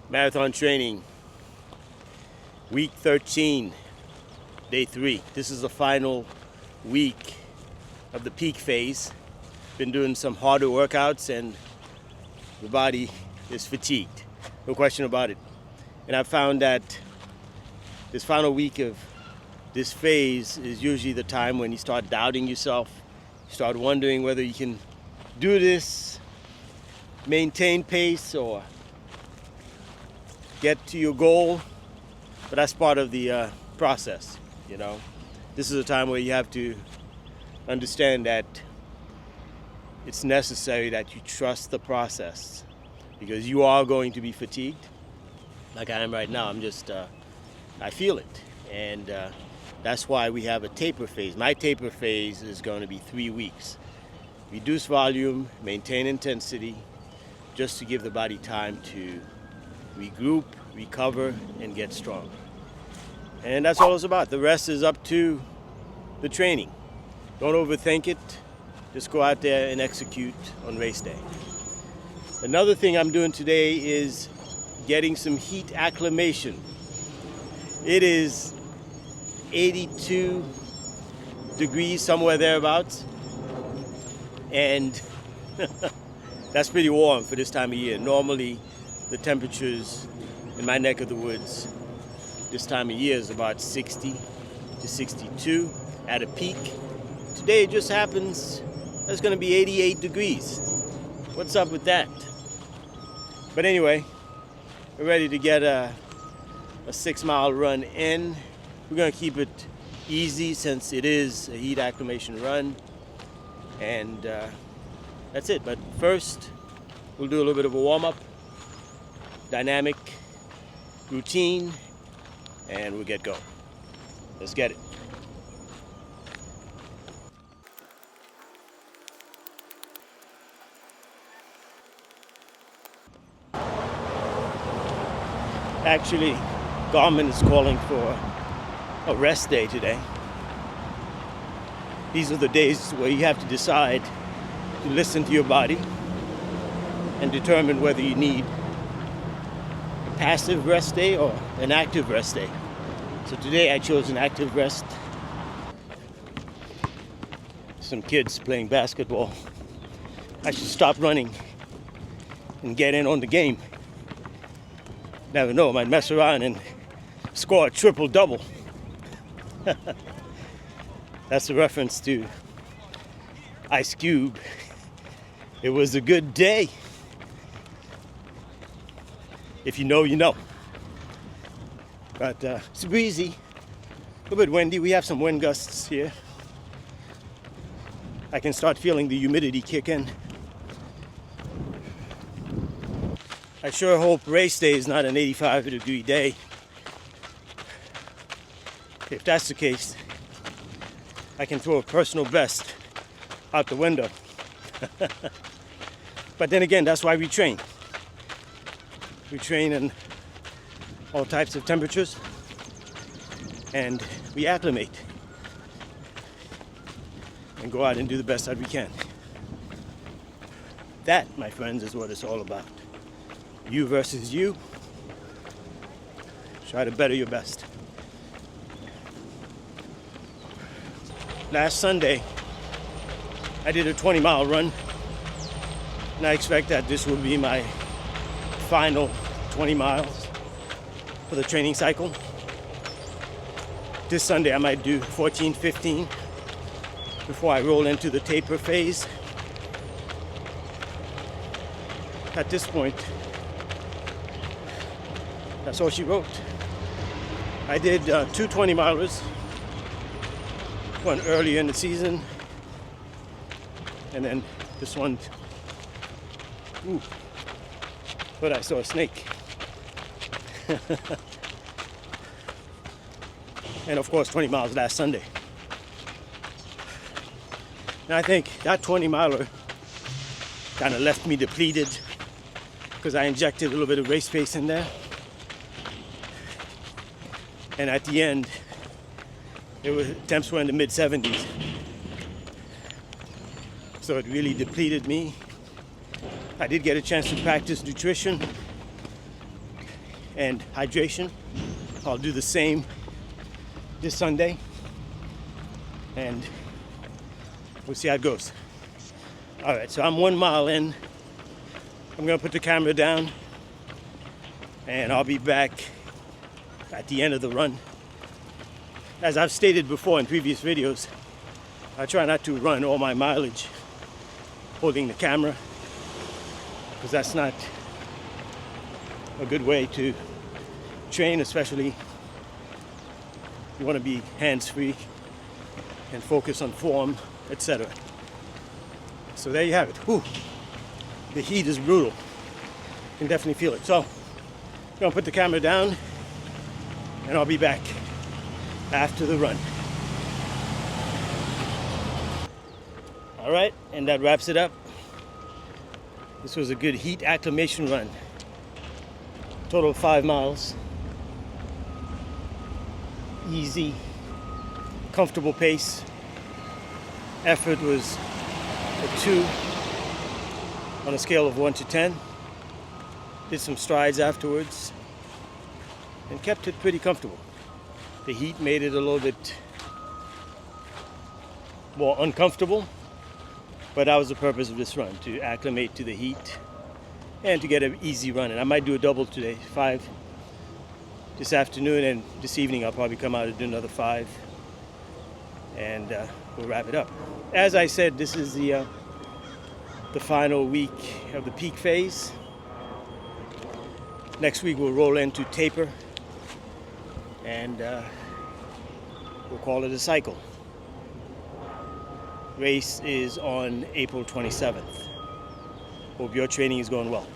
Marathon training, week 13, day 3. This is the final week of the peak phase. Been doing some harder workouts and the body is fatigued, no question about it. And I found that this final week of this phase is usually the time when you start doubting yourself, you start wondering whether you can do this, maintain pace, or get to your goal. But that's part of the process, you know. This is a time where you have to understand that it's necessary that you trust the process, because you are going to be fatigued like I am right now. I feel it, and that's why we have a taper phase. My taper phase is going to be 3 weeks. Reduce volume, maintain intensity, just to give the body time to regroup, recover, and get strong. And that's all it's about. The rest is up to the training. Don't overthink it. Just go out there and execute on race day. Another thing I'm doing today is getting some heat acclimation. It is 82 degrees, somewhere thereabouts. And that's pretty warm for this time of year. Normally, the temperatures in my neck of the woods this time of year is about 60 to 62 at a peak. Today it just happens it's going to be 88 degrees. What's up with that? But anyway, we're ready to get a 6-mile run in. We're going to keep it easy since it is a heat acclimation run. And that's it. But first, we'll do a little bit of a warm-up, dynamic routine, and we'll get going. Let's get it. Actually, Garmin is calling for a rest day today. These are the days where you have to decide to listen to your body and determine whether you need a passive rest day or an active rest day. So today I chose an active rest. Some kids playing basketball. I should stop running and get in on the game. Never know, I might mess around and score a triple-double. That's a reference to Ice Cube. It was a good day. If you know, you know. But it's breezy, a little bit windy. We have some wind gusts here. I can start feeling the humidity kick in. I sure hope race day is not an 85-degree day. If that's the case, I can throw a personal best out the window. But then again, that's why we train. We train in all types of temperatures, and we acclimate and go out and do the best that we can. That, my friends, is what it's all about. You versus you. Try to better your best. Last Sunday, I did a 20-mile run, and I expect that this will be my final 20 miles for the training cycle. This Sunday, I might do 14, 15 before I roll into the taper phase. At this point, that's all she wrote. I did 2 20-milers, one earlier in the season, and then this one, but I saw a snake. And of course 20 miles last Sunday. And I think that 20-miler kind of left me depleted because I injected a little bit of race pace in there. And at the end, temps were in the mid-70s. So it really depleted me. I did get a chance to practice nutrition and hydration. I'll do the same this Sunday, and we'll see how it goes. All right, so I'm 1 mile in. I'm gonna put the camera down, and I'll be back at the end of the run. As I've stated before in previous videos, I try not to run all my mileage holding the camera, because that's not a good way to train, especially you want to be hands-free and focus on form, etc. So there you have it. Whew. The heat is brutal. You can definitely feel it. So I'm gonna put the camera down, and I'll be back after the run. All right, and that wraps it up. This was a good heat acclimation run. Total of 5 miles. Easy, comfortable pace. Effort was a 2 on a scale of 1 to 10. Did some strides afterwards and kept it pretty comfortable. The heat made it a little bit more uncomfortable, but that was the purpose of this run, to acclimate to the heat and to get an easy run. And I might do a double today, 5 this afternoon, and this evening I'll probably come out and do another 5, and we'll wrap it up. As I said, this is the final week of the peak phase. Next week we'll roll into taper, and we'll call it a cycle. Race is on April 27th. Hope your training is going well.